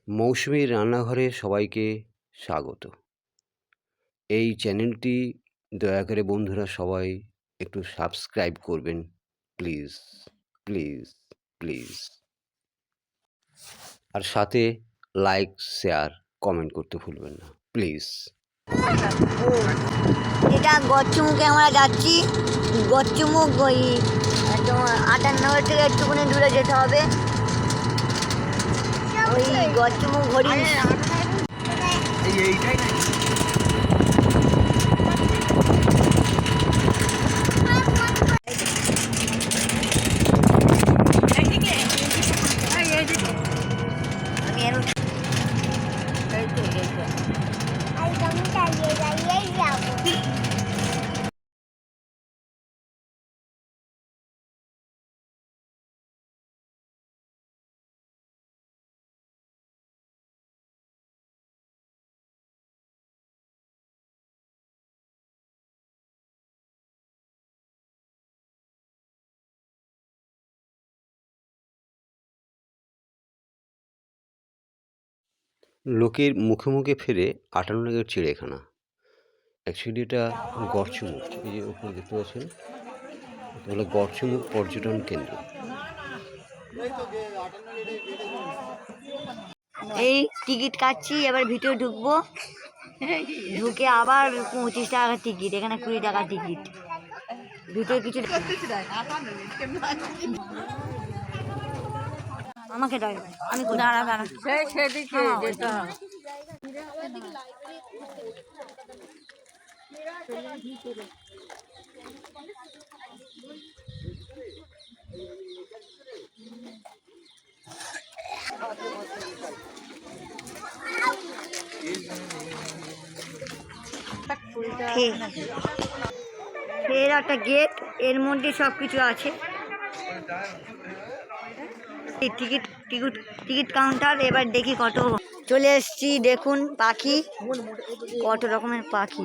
মৌসুমীর রান্নাঘরে সবাইকে স্বাগত। এই চ্যানেলটি দয়া করে বন্ধুরা সবাই একটু সাবস্ক্রাইব করবেন প্লিজ, প্লিজ, প্লিজ। আর সাথে লাইক, শেয়ার, কমেন্ট করতে ভুলবেন না প্লিজ। এটা গচ্চুমুখে আমরা যাচ্ছি। গচ্চুমুখ ওই একদম 58 থেকে একটুখানি দূরে যেতে হবে। ওই গচ্চুমুখ হরিণ লোকের মুখে মুখে ফেরে 58 চিড়িয়াখানা। অ্যাকচুয়ালি এটা গড়চুমুখ, এই যে উপরে দেখতে পাচ্ছেন, এটা হলো গড়চুমুখ পর্যটন কেন্দ্র। এই টিকিট কাটছি, এবার ভিতরে ঢুকবো। ঢুকে আবার 25 টাকা টিকিট, এখানে 20 টাকা টিকিট। ভিতরে কিছু আমাকে দাও, আমি দাঁড়া দাঁড়া সেদিকে যেতে হবে। এর একটা গেট, এর মধ্যে সব কিছু আছে। Ticket ticket ticket counter. এবার দেখি কত। চলে এসছি, দেখুন পাখি, কত রকমের পাখি।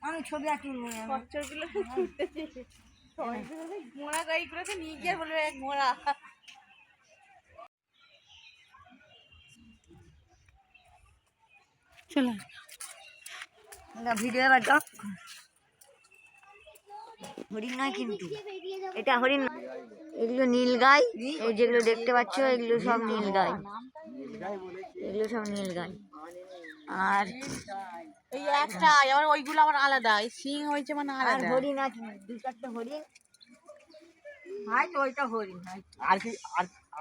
আমি ছবি আঁকি মোড়া গাড়িগুলোকে নিয়ে গিয়ে বলবে এক মোড়া। চলো ভিডিও এবার দাও। হরিণ নয় কিন্তু, এটা হরিণ। এগুলো নীল গাই, এই যেগুলো দেখতে পাচ্ছ এগুলো সব নীল গাই, এগুলো সব নীল গাই। আর এই একটা আবার ওইগুলো আবার আলাদা, সিং হয়েছে মানে আলাদা। হরিণ আছে 2-4টা হরিণ। হয়তো ওইটা হরিণ,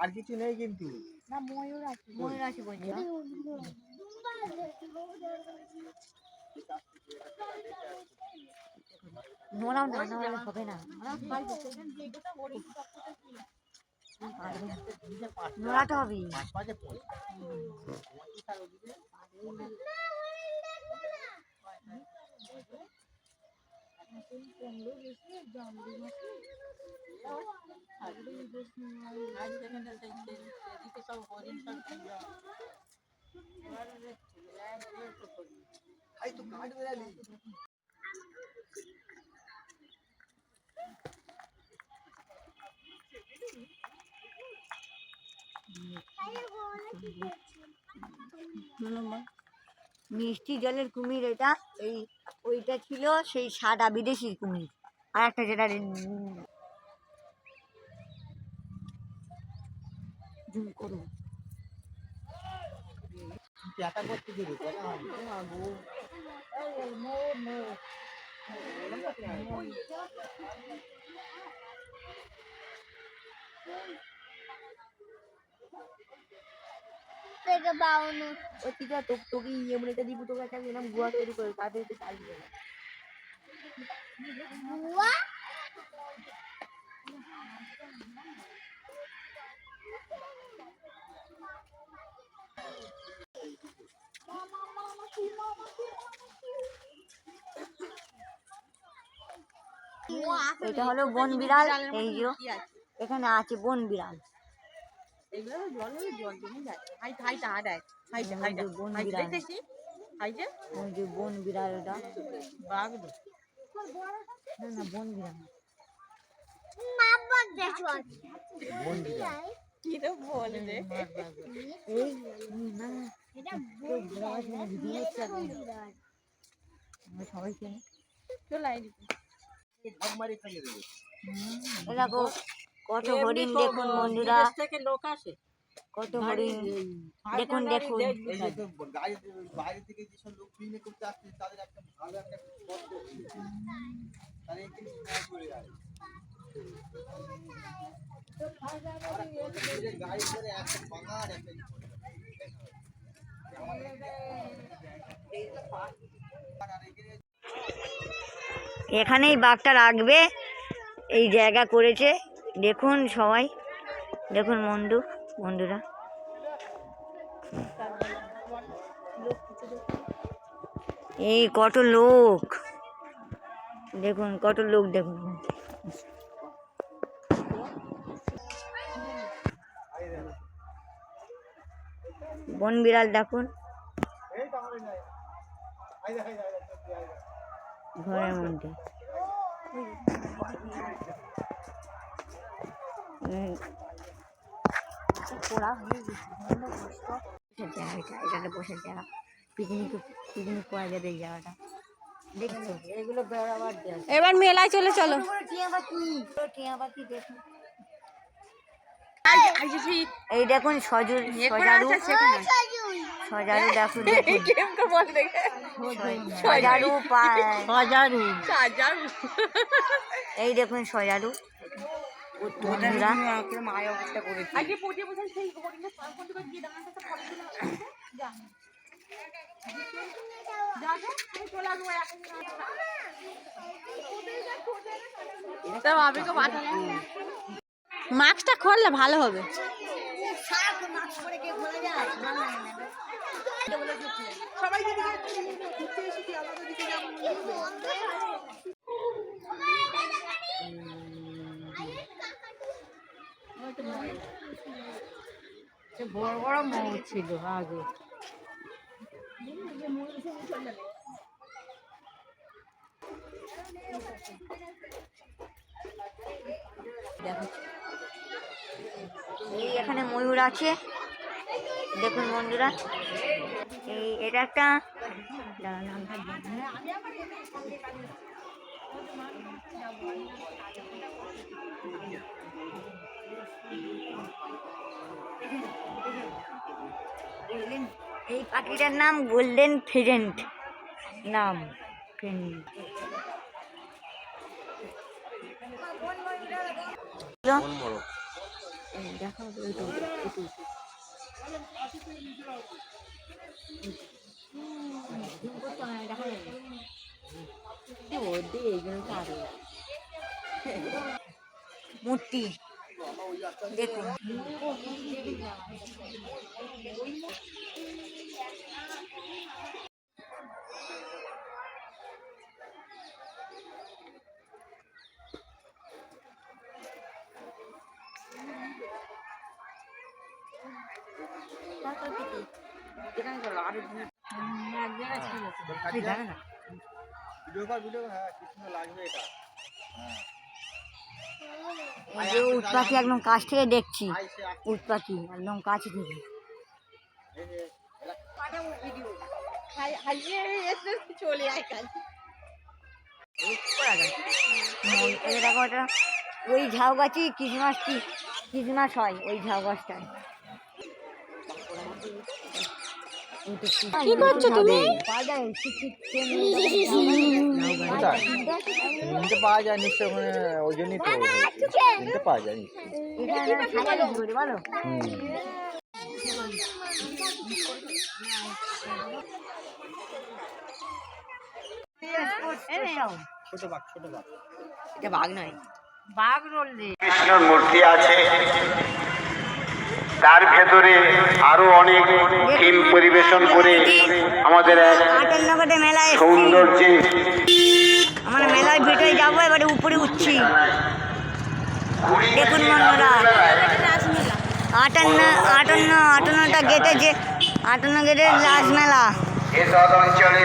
আর কিছু নেই কিন্তু। না ময়ূর আছে, ময়ূর আছে বলছি। নোড়াও না, নোড়ালে হবে না, নোড়াতে হবে। মিষ্টি জলের কুমির এটা। এই ওইটা ছিল সেই সাদা বিদেশি কুমির, আর একটা যেটা জুম করুন। থেকে 52 ওই তুই তোকে এমনিতে দিব তোকে একটা এরকম গুয়া তৈরি করে তাদের তুই চাইবি গুয়া এটা হলো বন বিড়াল এই যে এখানে আছে বন বিড়াল এগুলো জলে জল জমে যায় হাইটা হাইটা হাইটা হাইটা হাইটা বন হাইটা বিড়াল দেখতেছি হাইটা ওই যে বন বিড়াল এটা বাঘ না না বন বিড়াল কি তো বলে রে এই না এটা বন বিড়াল ভিডিও চালায় আমরা সবাই চেনে চলে আই দেখো কত হরিণ দেখুন বন্ধুরা থেকে লোক আসে কত হরিণ দেখুন দেখুন বাইরে থেকে যেসব লোক পিকনিক করতে আসছে তাদের একটা ভালো একটা স্পট তাহলে একটু করে যায় গাড়ি করে একটা পাঙার একটা এখানেই বাঘটা রাখবে এই জায়গা করেছে দেখুন সবাই দেখুন বন্ধুরা এই কত লোক দেখুন কত লোক দেখুন বন বিড়াল দেখুন ঘরের মধ্যে বসার জায়গা পিকনিক করা যাবে এই জায়গাটা দেখছো এগুলো বেড়াবার জায়গা এবার মেলায় চলে চলো টিয়া পাখি দেখুন এই এই দেখুন সজারু দেখুন সজারু পায় এই দেখুন সজারু বন্ধুরা মাস্কটা খুললে ভালো হবে বড় বড় মৌ ছিল আগে এই এখানে ময়ূর আছে দেখুন বন্ধুরা এই এটা একটা এই পাখিটার নাম গোল্ডেন ফিজেন্ট নাম দেখা মূর্তি দেখুন উট পাখি একদম কাছ থেকে দেখছি উট পাখি একদম কাছে থেকে চলে আয় কাজ দেখো ওটা ওই ঝাউ গাছই ক্রিসমাস হয় ওই ঝাউ গাছটায় কি করছো তুমি কিনতে পাওয়া যায় নিশ্চয় মানে ওই জন্যই তো কিনতে পাওয়া যায় বলো ছোট বাঘ এটা বাঘ নয়, বাঘ রোল কৃষ্ণর মূর্তি আছে, তার ভেতরে আরো অনেক থিম পরিবেশন করে আমাদের এক আটের নগদে মেলায় সৌন্দর্যে আমরা মেলায় ভিতরে যাবো, এবারে উপরে উঠছি। দেখুন বন্ধুরা, 58টা গেটে, যে 58 গেটের রাসমেলা। এসব অঞ্চলে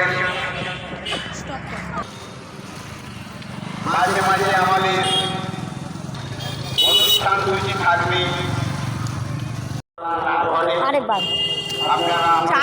মাঝে মাঝে আমাদের অনুষ্ঠান থাকবে। আরেকবার আপনারা